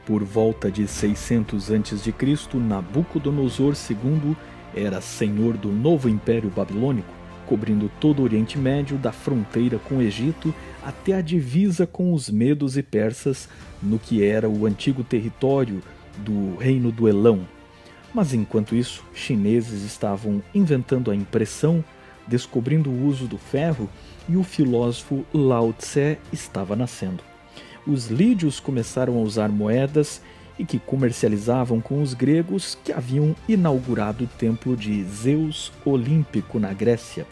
Por volta de 600 a.C., Nabucodonosor II era senhor do novo Império Babilônico, cobrindo todo o Oriente Médio, da fronteira com o Egito até a divisa com os medos e persas, no que era o antigo território do Reino do Elão. Mas enquanto isso, chineses estavam inventando a impressão, descobrindo o uso do ferro, e o filósofo Lao Tse estava nascendo. Os lídios começaram a usar moedas e que comercializavam com os gregos, que haviam inaugurado o templo de Zeus Olímpico na Grécia.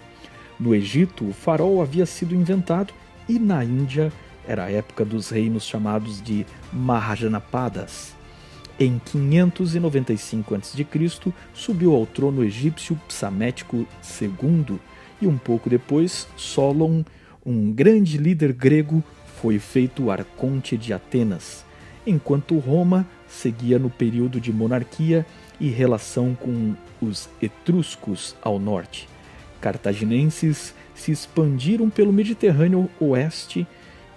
No Egito, o farol havia sido inventado e na Índia era a época dos reinos chamados de Mahajanapadas. Em 595 a.C., subiu ao trono egípcio Psamético II e um pouco depois, Solon, um grande líder grego, foi feito arconte de Atenas, enquanto Roma seguia no período de monarquia e relação com os etruscos ao norte. Cartaginenses se expandiram pelo Mediterrâneo oeste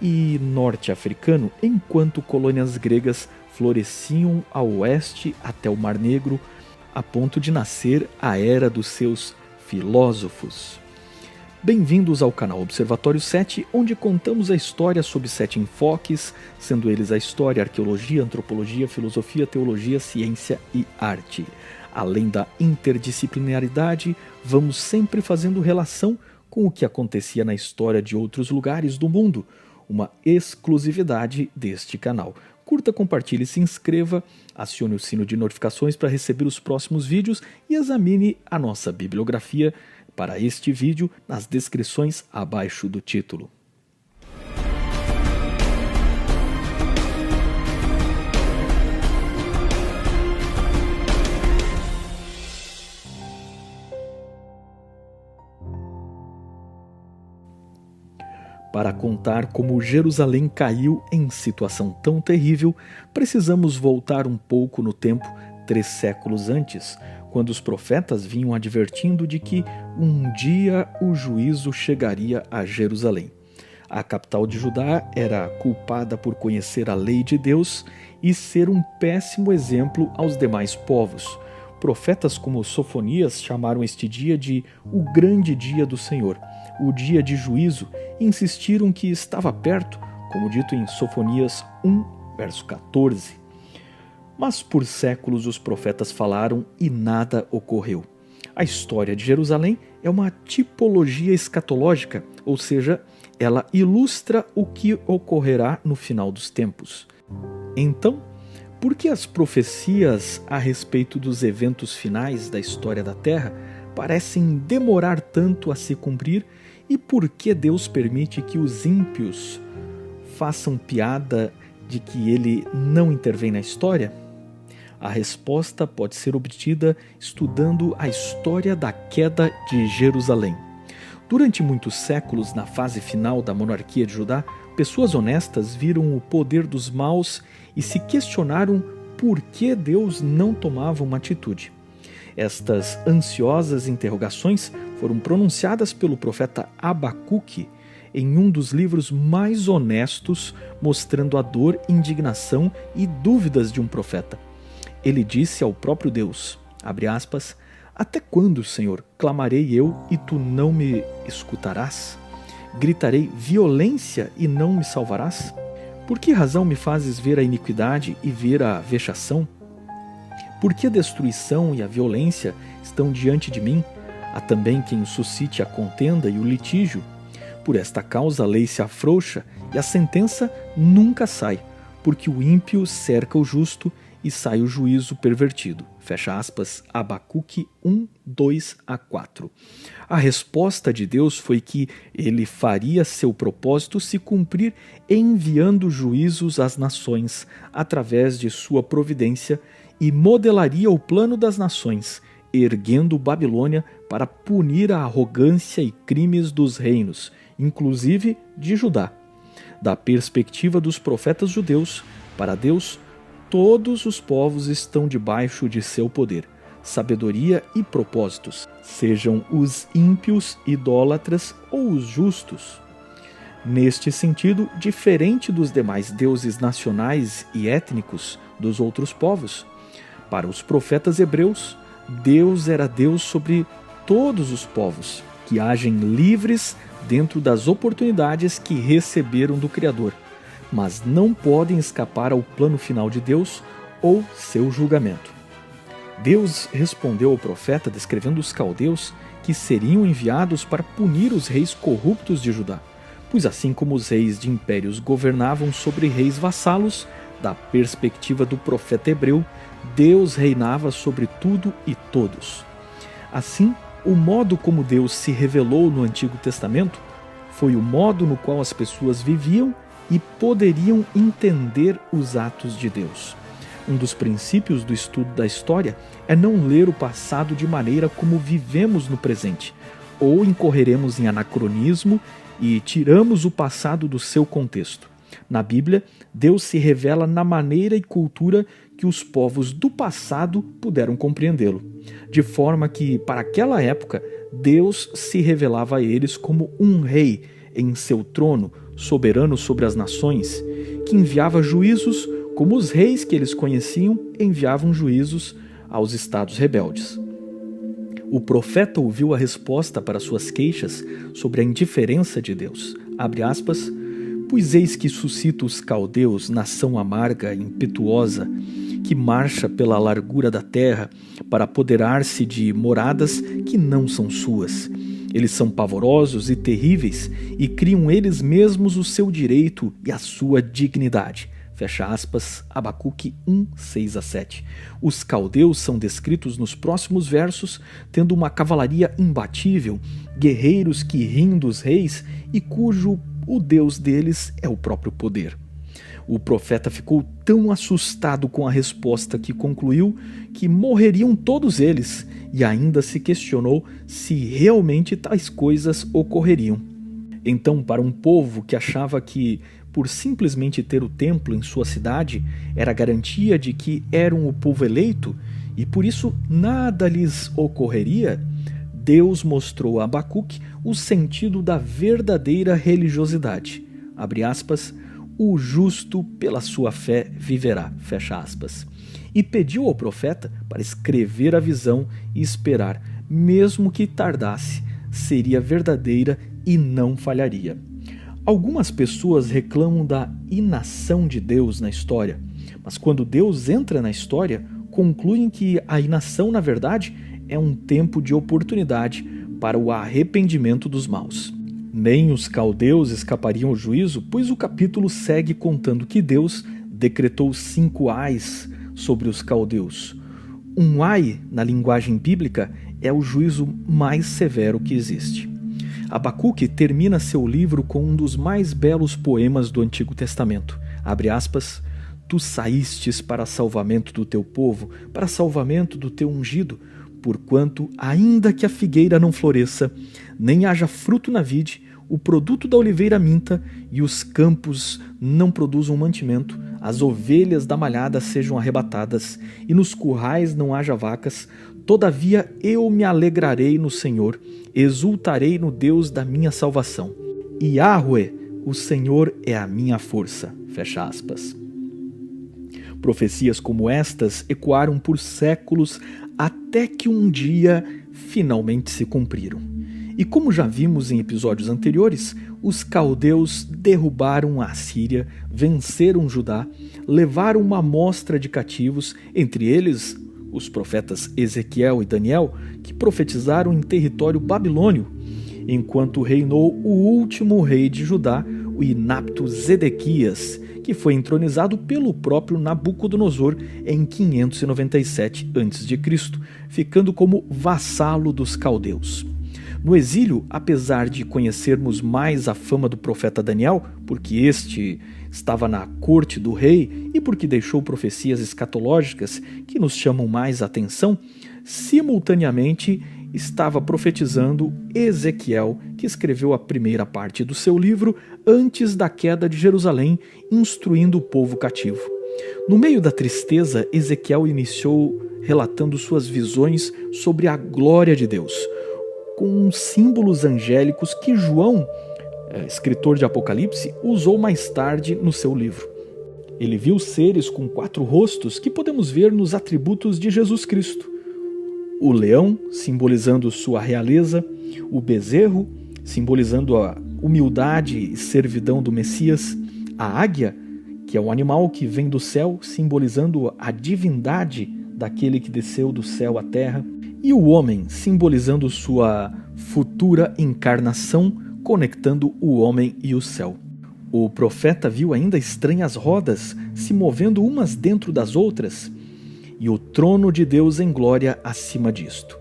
e norte africano, enquanto colônias gregas floresciam ao oeste até o Mar Negro, a ponto de nascer a era dos seus filósofos. Bem-vindos ao canal Observatório 7, onde contamos a história sob 7 enfoques, sendo eles a história, a arqueologia, a antropologia, a filosofia, a teologia, a ciência e arte. Além da interdisciplinaridade, vamos sempre fazendo relação com o que acontecia na história de outros lugares do mundo, uma exclusividade deste canal. Curta, compartilhe, se inscreva, acione o sino de notificações para receber os próximos vídeos e examine a nossa bibliografia para este vídeo nas descrições abaixo do título. Para contar como Jerusalém caiu em situação tão terrível, precisamos voltar um pouco no tempo, 3 séculos antes, quando os profetas vinham advertindo de que um dia o juízo chegaria a Jerusalém. A capital de Judá era culpada por conhecer a lei de Deus e ser um péssimo exemplo aos demais povos. Profetas como Sofonias chamaram este dia de o grande dia do Senhor, o dia de juízo, e insistiram que estava perto, como dito em Sofonias 1, verso 14. Mas por séculos os profetas falaram e nada ocorreu. A história de Jerusalém é uma tipologia escatológica, ou seja, ela ilustra o que ocorrerá no final dos tempos. Então, por que as profecias a respeito dos eventos finais da história da Terra parecem demorar tanto a se cumprir e por que Deus permite que os ímpios façam piada de que ele não intervém na história? A resposta pode ser obtida estudando a história da queda de Jerusalém. Durante muitos séculos, na fase final da monarquia de Judá, pessoas honestas viram o poder dos maus e se questionaram por que Deus não tomava uma atitude. Estas ansiosas interrogações foram pronunciadas pelo profeta Abacuque em um dos livros mais honestos, mostrando a dor, indignação e dúvidas de um profeta. Ele disse ao próprio Deus, abre aspas, até quando, Senhor, clamarei eu e tu não me escutarás? Gritarei violência e não me salvarás? Por que razão me fazes ver a iniquidade e ver a vexação? Por que a destruição e a violência estão diante de mim? Há também quem suscite a contenda e o litígio. Por esta causa a lei se afrouxa e a sentença nunca sai, porque o ímpio cerca o justo e sai o juízo pervertido. Fecha aspas, Abacuque 1, 2 a 4. A resposta de Deus foi que ele faria seu propósito se cumprir enviando juízos às nações através de sua providência e modelaria o plano das nações, erguendo Babilônia para punir a arrogância e crimes dos reinos, inclusive de Judá. Da perspectiva dos profetas judeus, para Deus, todos os povos estão debaixo de seu poder, sabedoria e propósitos, sejam os ímpios, idólatras ou os justos. Neste sentido, diferente dos demais deuses nacionais e étnicos dos outros povos, para os profetas hebreus, Deus era Deus sobre todos os povos, que agem livres dentro das oportunidades que receberam do Criador, mas não podem escapar ao plano final de Deus ou seu julgamento. Deus respondeu ao profeta descrevendo os caldeus que seriam enviados para punir os reis corruptos de Judá, pois assim como os reis de impérios governavam sobre reis vassalos, da perspectiva do profeta hebreu, Deus reinava sobre tudo e todos. Assim, o modo como Deus se revelou no Antigo Testamento foi o modo no qual as pessoas viviam e poderiam entender os atos de Deus. Um dos princípios do estudo da história é não ler o passado de maneira como vivemos no presente, ou incorreremos em anacronismo e tiramos o passado do seu contexto. Na Bíblia, Deus se revela na maneira e cultura que os povos do passado puderam compreendê-lo, de forma que, para aquela época, Deus se revelava a eles como um rei em seu trono, soberano sobre as nações, que enviava juízos como os reis que eles conheciam enviavam juízos aos estados rebeldes. O profeta ouviu a resposta para suas queixas sobre a indiferença de Deus. Abre aspas, pois eis que suscita os caldeus, nação amarga e impetuosa, que marcha pela largura da terra para apoderar-se de moradas que não são suas. Eles são pavorosos e terríveis e criam eles mesmos o seu direito e a sua dignidade. Fecha aspas, Abacuque 1, 6-7. Os caldeus são descritos nos próximos versos tendo uma cavalaria imbatível, guerreiros que riem dos reis e cujo o Deus deles é o próprio poder. O profeta ficou tão assustado com a resposta que concluiu que morreriam todos eles e ainda se questionou se realmente tais coisas ocorreriam. Então, para um povo que achava que, por simplesmente ter o templo em sua cidade, era garantia de que eram o povo eleito e por isso nada lhes ocorreria, Deus mostrou a Abacuque o sentido da verdadeira religiosidade. Abre aspas, o justo pela sua fé viverá, fecha aspas. E pediu ao profeta para escrever a visão e esperar, mesmo que tardasse, seria verdadeira e não falharia. Algumas pessoas reclamam da inação de Deus na história, mas quando Deus entra na história, concluem que a inação, na verdade, é um tempo de oportunidade para o arrependimento dos maus. Nem os caldeus escapariam ao juízo, pois o capítulo segue contando que Deus decretou 5 ais sobre os caldeus. Um ai, na linguagem bíblica, é o juízo mais severo que existe. Abacuque termina seu livro com um dos mais belos poemas do Antigo Testamento. Abre aspas, tu saístes para salvamento do teu povo, para salvamento do teu ungido, porquanto, ainda que a figueira não floresça, nem haja fruto na vide, o produto da oliveira minta e os campos não produzam mantimento, as ovelhas da malhada sejam arrebatadas e nos currais não haja vacas, todavia eu me alegrarei no Senhor, exultarei no Deus da minha salvação. Yahweh, o Senhor é a minha força. Fecha aspas. Profecias como estas ecoaram por séculos até que um dia finalmente se cumpriram. E como já vimos em episódios anteriores, os caldeus derrubaram a Assíria, venceram Judá, levaram uma amostra de cativos, entre eles os profetas Ezequiel e Daniel, que profetizaram em território babilônio, enquanto reinou o último rei de Judá, o inapto Zedequias, que foi entronizado pelo próprio Nabucodonosor em 597 a.C., ficando como vassalo dos caldeus. No exílio, apesar de conhecermos mais a fama do profeta Daniel, porque este estava na corte do rei e porque deixou profecias escatológicas que nos chamam mais a atenção, simultaneamente estava profetizando Ezequiel, que escreveu a primeira parte do seu livro antes da queda de Jerusalém, instruindo o povo cativo. No meio da tristeza, Ezequiel iniciou relatando suas visões sobre a glória de Deus, com símbolos angélicos que João escritor de Apocalipse, usou mais tarde no seu livro. Ele viu seres com 4 rostos que podemos ver nos atributos de Jesus Cristo. O leão, simbolizando sua realeza, o bezerro, simbolizando a humildade e servidão do Messias, a águia, que é um animal que vem do céu, simbolizando a divindade daquele que desceu do céu à terra, e o homem, simbolizando sua futura encarnação, conectando o homem e o céu. O profeta viu ainda estranhas rodas se movendo umas dentro das outras, e o trono de Deus em glória acima disto.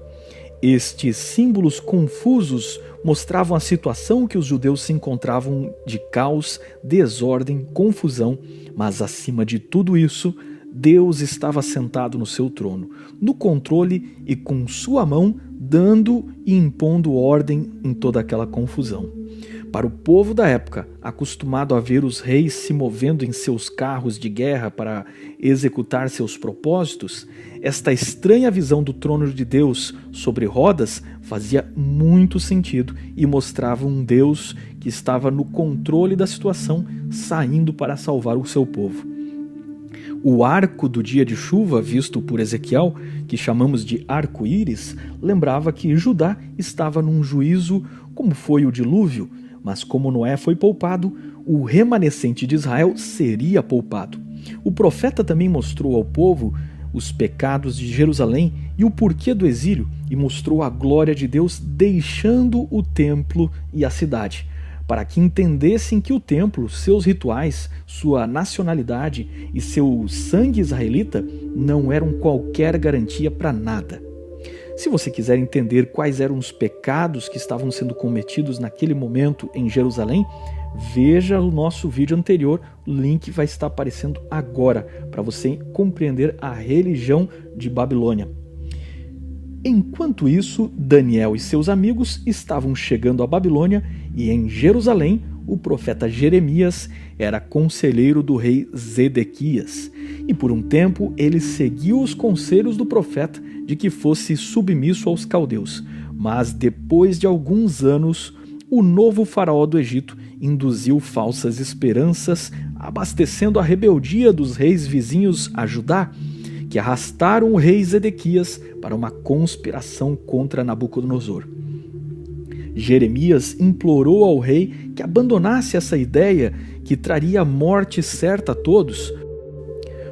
Estes símbolos confusos mostravam a situação que os judeus se encontravam de caos, desordem, confusão, mas acima de tudo isso, Deus estava sentado no seu trono, no controle e com sua mão dando e impondo ordem em toda aquela confusão. Para o povo da época, acostumado a ver os reis se movendo em seus carros de guerra para executar seus propósitos, esta estranha visão do trono de Deus sobre rodas fazia muito sentido e mostrava um Deus que estava no controle da situação, saindo para salvar o seu povo. O arco do dia de chuva, visto por Ezequiel, que chamamos de arco-íris, lembrava que Judá estava num juízo como foi o dilúvio, mas como Noé foi poupado, o remanescente de Israel seria poupado. O profeta também mostrou ao povo os pecados de Jerusalém e o porquê do exílio, e mostrou a glória de Deus deixando o templo e a cidade, para que entendessem que o templo, seus rituais, sua nacionalidade e seu sangue israelita não eram qualquer garantia para nada. Se você quiser entender quais eram os pecados que estavam sendo cometidos naquele momento em Jerusalém, veja o nosso vídeo anterior, o link vai estar aparecendo agora, para você compreender a religião de Babilônia. Enquanto isso, Daniel e seus amigos estavam chegando à Babilônia e em Jerusalém, o profeta Jeremias era conselheiro do rei Zedequias. E por um tempo ele seguiu os conselhos do profeta de que fosse submisso aos caldeus. Mas depois de alguns anos, o novo faraó do Egito induziu falsas esperanças, abastecendo a rebeldia dos reis vizinhos a Judá, que arrastaram o rei Zedequias para uma conspiração contra Nabucodonosor. Jeremias implorou ao rei que abandonasse essa ideia que traria a morte certa a todos,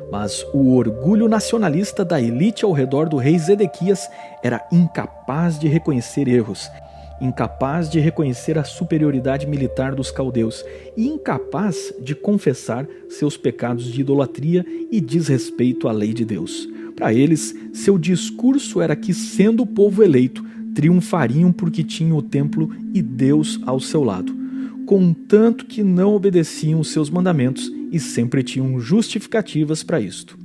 mas o orgulho nacionalista da elite ao redor do rei Zedequias era incapaz de reconhecer erros, incapaz de reconhecer a superioridade militar dos caldeus e incapaz de confessar seus pecados de idolatria e desrespeito à lei de Deus. Para eles, seu discurso era que, sendo o povo eleito, triunfariam porque tinham o templo e Deus ao seu lado, contanto que não obedeciam os seus mandamentos e sempre tinham justificativas para isto.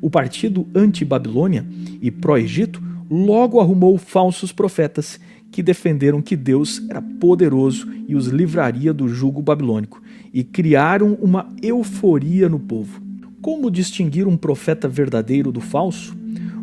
O partido anti-Babilônia e pró-Egito logo arrumou falsos profetas que defenderam que Deus era poderoso e os livraria do jugo babilônico, e criaram uma euforia no povo. Como distinguir um profeta verdadeiro do falso?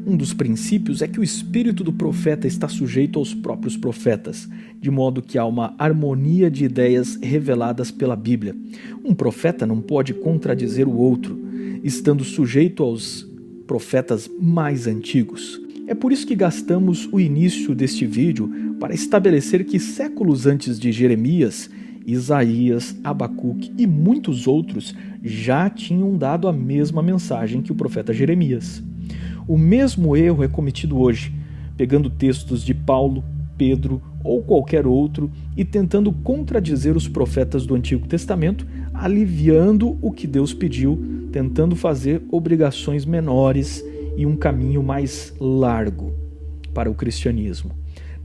Um dos princípios é que o espírito do profeta está sujeito aos próprios profetas, de modo que há uma harmonia de ideias reveladas pela Bíblia. Um profeta não pode contradizer o outro, estando sujeito aos profetas mais antigos. É por isso que gastamos o início deste vídeo para estabelecer que séculos antes de Jeremias, Isaías, Abacuque e muitos outros já tinham dado a mesma mensagem que o profeta Jeremias. O mesmo erro é cometido hoje, pegando textos de Paulo, Pedro ou qualquer outro e tentando contradizer os profetas do Antigo Testamento, aliviando o que Deus pediu, tentando fazer obrigações menores e um caminho mais largo para o cristianismo.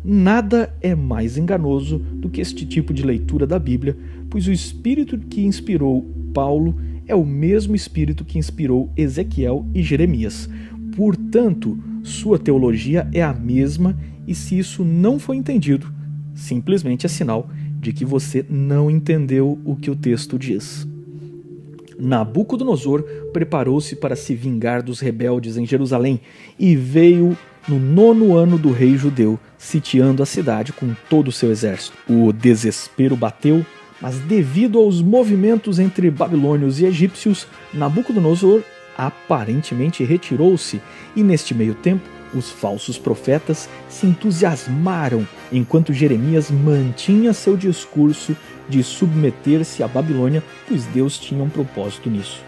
Nada é mais enganoso do que este tipo de leitura da Bíblia, pois o Espírito que inspirou Paulo é o mesmo Espírito que inspirou Ezequiel e Jeremias. Portanto, sua teologia é a mesma, e se isso não foi entendido, simplesmente é sinal de que você não entendeu o que o texto diz. Nabucodonosor preparou-se para se vingar dos rebeldes em Jerusalém e veio no 9º ano do rei judeu, sitiando a cidade com todo o seu exército. O desespero bateu, Mas devido aos movimentos entre babilônios e egípcios, Nabucodonosor aparentemente retirou-se, e neste meio tempo os falsos profetas se entusiasmaram enquanto Jeremias mantinha seu discurso de submeter-se à Babilônia, pois Deus tinha um propósito nisso.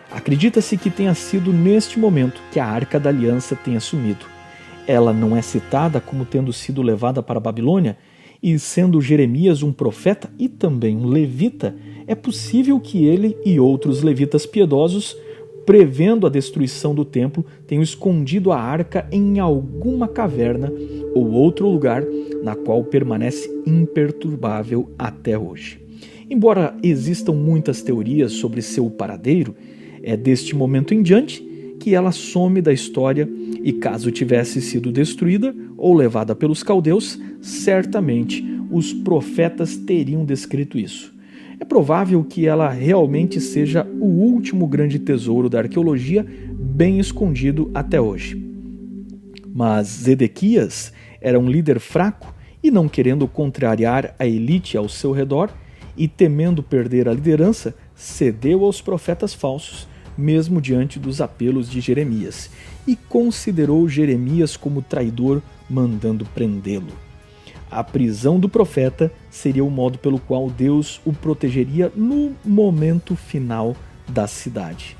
Acredita-se que tenha sido neste momento que a Arca da Aliança tenha sumido. Ela não é citada como tendo sido levada para a Babilônia, e sendo Jeremias um profeta e também um levita, é possível que ele e outros levitas piedosos, prevendo a destruição do templo, tenham escondido a arca em alguma caverna ou outro lugar na qual permanece imperturbável até hoje. Embora existam muitas teorias sobre seu paradeiro, é deste momento em diante que ela some da história, e caso tivesse sido destruída ou levada pelos caldeus, certamente os profetas teriam descrito isso. É provável que ela realmente seja o último grande tesouro da arqueologia, bem escondido até hoje. Mas Zedequias era um líder fraco e, não querendo contrariar a elite ao seu redor e temendo perder a liderança, cedeu aos profetas falsos, mesmo diante dos apelos de Jeremias, e considerou Jeremias como traidor, mandando prendê-lo. A prisão do profeta seria o modo pelo qual Deus o protegeria no momento final da cidade.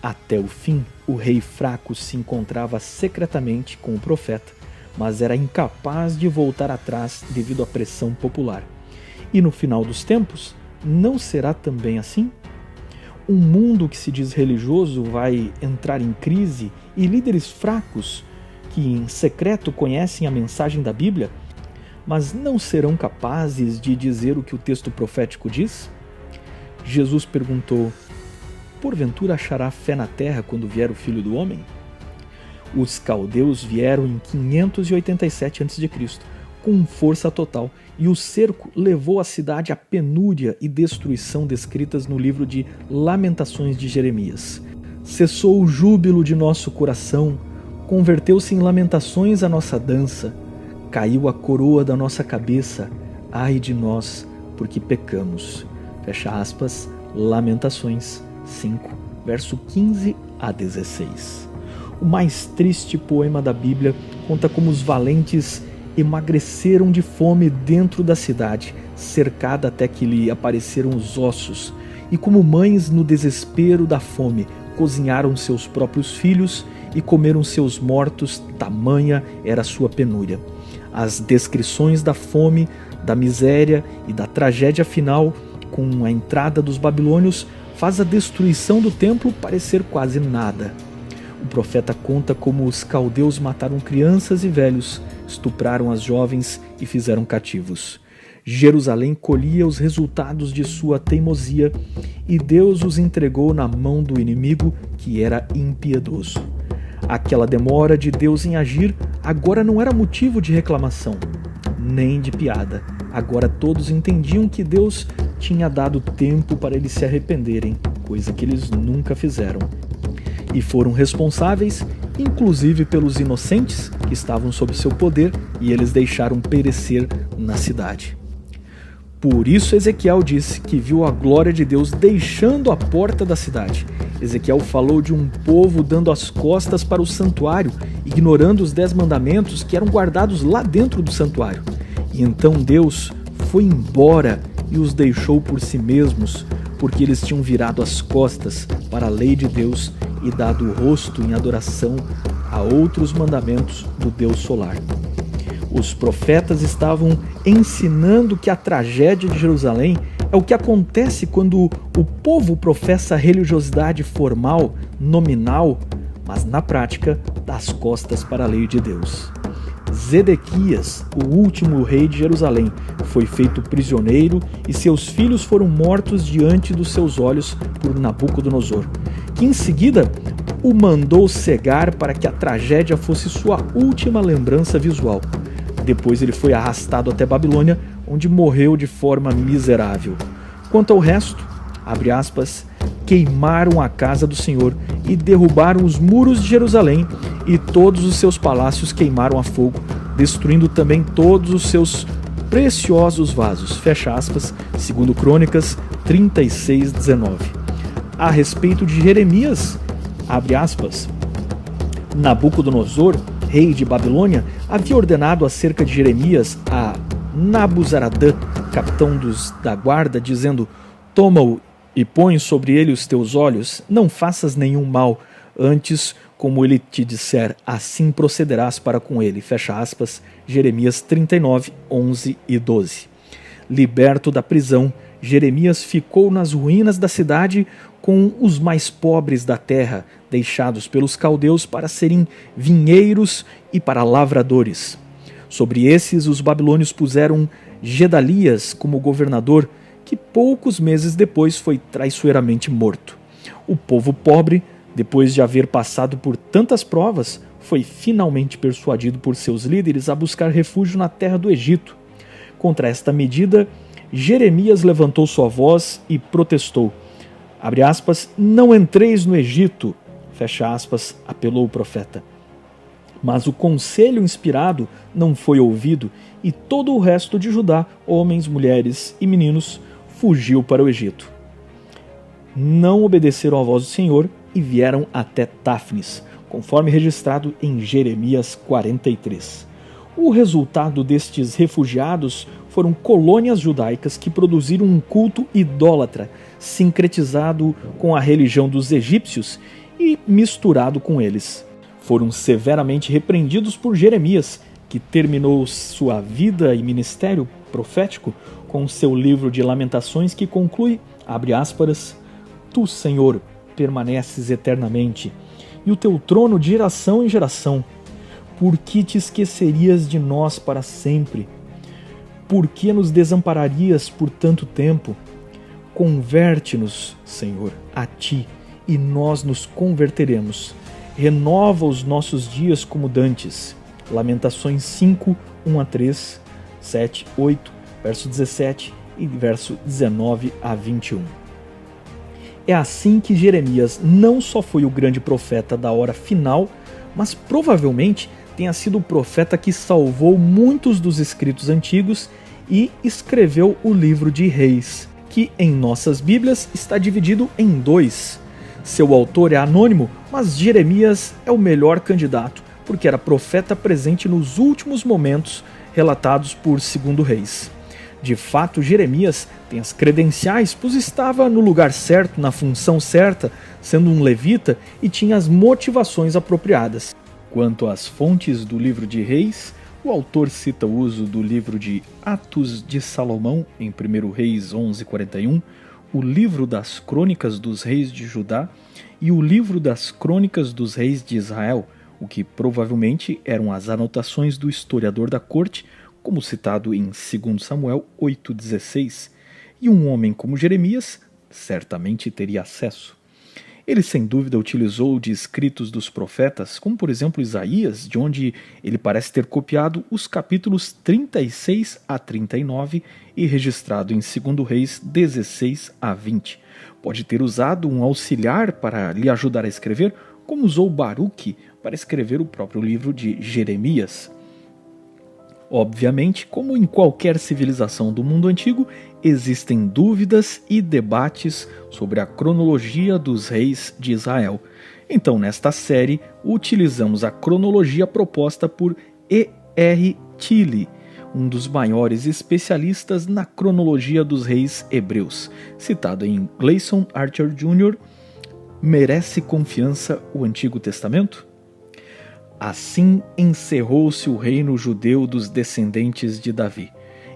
Até o fim, o rei fraco se encontrava secretamente com o profeta, mas era incapaz de voltar atrás devido à pressão popular. E no final dos tempos, não será também assim? Um mundo que se diz religioso vai entrar em crise, e líderes fracos, que em secreto conhecem a mensagem da Bíblia, mas não serão capazes de dizer o que o texto profético diz? Jesus perguntou: porventura achará fé na terra quando vier o Filho do Homem? Os caldeus vieram em 587 a.C., com força total, e o cerco levou a cidade à penúria e destruição descritas no livro de Lamentações de Jeremias. Cessou o júbilo de nosso coração, converteu-se em lamentações a nossa dança, caiu a coroa da nossa cabeça, ai de nós, porque pecamos. Fecha aspas, Lamentações 5, verso 15 a 16. O mais triste poema da Bíblia conta como os valentes emagreceram de fome dentro da cidade, cercada até que lhe apareceram os ossos, e como mães no desespero da fome, cozinharam seus próprios filhos e comeram seus mortos, tamanha era sua penúria. As descrições da fome, da miséria e da tragédia final, com a entrada dos babilônios, faz a destruição do templo parecer quase nada. O profeta conta como os caldeus mataram crianças e velhos, estupraram as jovens e fizeram cativos. Jerusalém colhia os resultados de sua teimosia, e Deus os entregou na mão do inimigo, que era impiedoso. Aquela demora de Deus em agir agora não era motivo de reclamação, nem de piada. Agora todos entendiam que Deus tinha dado tempo para eles se arrependerem, coisa que eles nunca fizeram. E foram responsáveis, inclusive pelos inocentes que estavam sob seu poder, e eles deixaram perecer na cidade. Por isso Ezequiel disse que viu a glória de Deus deixando a porta da cidade. Ezequiel falou de um povo dando as costas para o santuário, ignorando os 10 mandamentos que eram guardados lá dentro do santuário. E então Deus foi embora e os deixou por si mesmos, porque eles tinham virado as costas para a lei de Deus e dado o rosto em adoração a outros mandamentos do Deus solar. Os profetas estavam ensinando que a tragédia de Jerusalém é o que acontece quando o povo professa religiosidade formal, nominal, mas na prática dá as costas para a lei de Deus. Zedequias, o último rei de Jerusalém, foi feito prisioneiro e seus filhos foram mortos diante dos seus olhos por Nabucodonosor, que em seguida o mandou cegar para que a tragédia fosse sua última lembrança visual. Depois ele foi arrastado até Babilônia, onde morreu de forma miserável. Quanto ao resto, abre aspas, queimaram a casa do Senhor e derrubaram os muros de Jerusalém, e todos os seus palácios queimaram a fogo, destruindo também todos os seus preciosos vasos, fecha aspas, segundo Crônicas 36:19. A respeito de Jeremias, abre aspas, Nabucodonosor, rei de Babilônia, havia ordenado acerca de Jeremias a Nabuzaradã, capitão da guarda, dizendo: toma-o e põe sobre ele os teus olhos, não faças nenhum mal, antes, como ele te disser, assim procederás para com ele. Fecha aspas, Jeremias 39, 11 e 12. Liberto da prisão, Jeremias ficou nas ruínas da cidade com os mais pobres da terra, deixados pelos caldeus para serem vinheiros e para lavradores. Sobre esses, os babilônios puseram Gedalias como governador, que poucos meses depois foi traiçoeiramente morto. O povo pobre, depois de haver passado por tantas provas, foi finalmente persuadido por seus líderes a buscar refúgio na terra do Egito. Contra esta medida, Jeremias levantou sua voz e protestou. Abre aspas, não entreis no Egito, fecha aspas, apelou o profeta. Mas o conselho inspirado não foi ouvido e todo o resto de Judá, homens, mulheres e meninos, fugiu para o Egito. Não obedeceram à voz do Senhor e vieram até Táfnis, conforme registrado em Jeremias 43. O resultado destes refugiados foram colônias judaicas que produziram um culto idólatra, sincretizado com a religião dos egípcios e misturado com eles. Foram severamente repreendidos por Jeremias, que terminou sua vida e ministério profético com seu livro de Lamentações que conclui, abre aspas, Tu, Senhor, permaneces eternamente, e o teu trono de geração em geração. Por que te esquecerias de nós para sempre? Por que nos desampararias por tanto tempo? Converte-nos, Senhor, a ti, e nós nos converteremos. Renova os nossos dias como dantes. Lamentações 5, 1-3, 7, 8, verso 17 e verso 19 a 21. É assim que Jeremias não só foi o grande profeta da hora final, mas provavelmente tenha sido o profeta que salvou muitos dos escritos antigos e escreveu o livro de Reis, que em nossas Bíblias está dividido em 2. Seu autor é anônimo, mas Jeremias é o melhor candidato, porque era profeta presente nos últimos momentos relatados por 2 Reis. De fato, Jeremias tem as credenciais, pois estava no lugar certo, na função certa, sendo um levita e tinha as motivações apropriadas. Quanto às fontes do livro de Reis, o autor cita o uso do livro de Atos de Salomão, em 1 Reis 11:41, o livro das Crônicas dos Reis de Judá e o livro das Crônicas dos Reis de Israel, o que provavelmente eram as anotações do historiador da corte, como citado em 2 Samuel 8,16, e um homem como Jeremias certamente teria acesso. Ele sem dúvida utilizou de escritos dos profetas, como por exemplo Isaías, de onde ele parece ter copiado os capítulos 36 a 39 e registrado em 2 Reis 16 a 20. Pode ter usado um auxiliar para lhe ajudar a escrever, como usou Baruque para escrever o próprio livro de Jeremias. Obviamente, como em qualquer civilização do mundo antigo, existem dúvidas e debates sobre a cronologia dos reis de Israel. Então, nesta série, utilizamos a cronologia proposta por E.R. Tilly, um dos maiores especialistas na cronologia dos reis hebreus, citado em Gleason Archer Jr., Merece confiança o Antigo Testamento? Assim encerrou-se o reino judeu dos descendentes de Davi,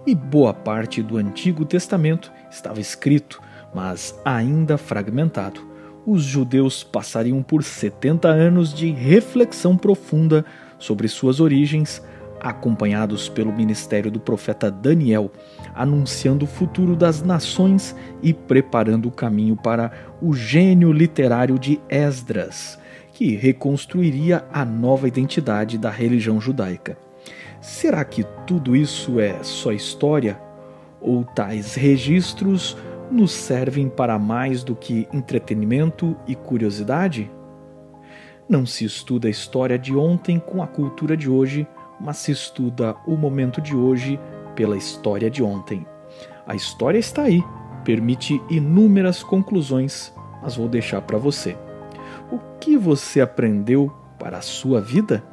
e boa parte do Antigo Testamento estava escrito, mas ainda fragmentado. Os judeus passariam por 70 anos de reflexão profunda sobre suas origens, acompanhados pelo ministério do profeta Daniel, anunciando o futuro das nações e preparando o caminho para o gênio literário de Esdras, que reconstruiria a nova identidade da religião judaica. Será que tudo isso é só história? Ou tais registros nos servem para mais do que entretenimento e curiosidade? Não se estuda a história de ontem com a cultura de hoje, mas se estuda o momento de hoje pela história de ontem. A história está aí, permite inúmeras conclusões, mas vou deixar para você. O que você aprendeu para a sua vida?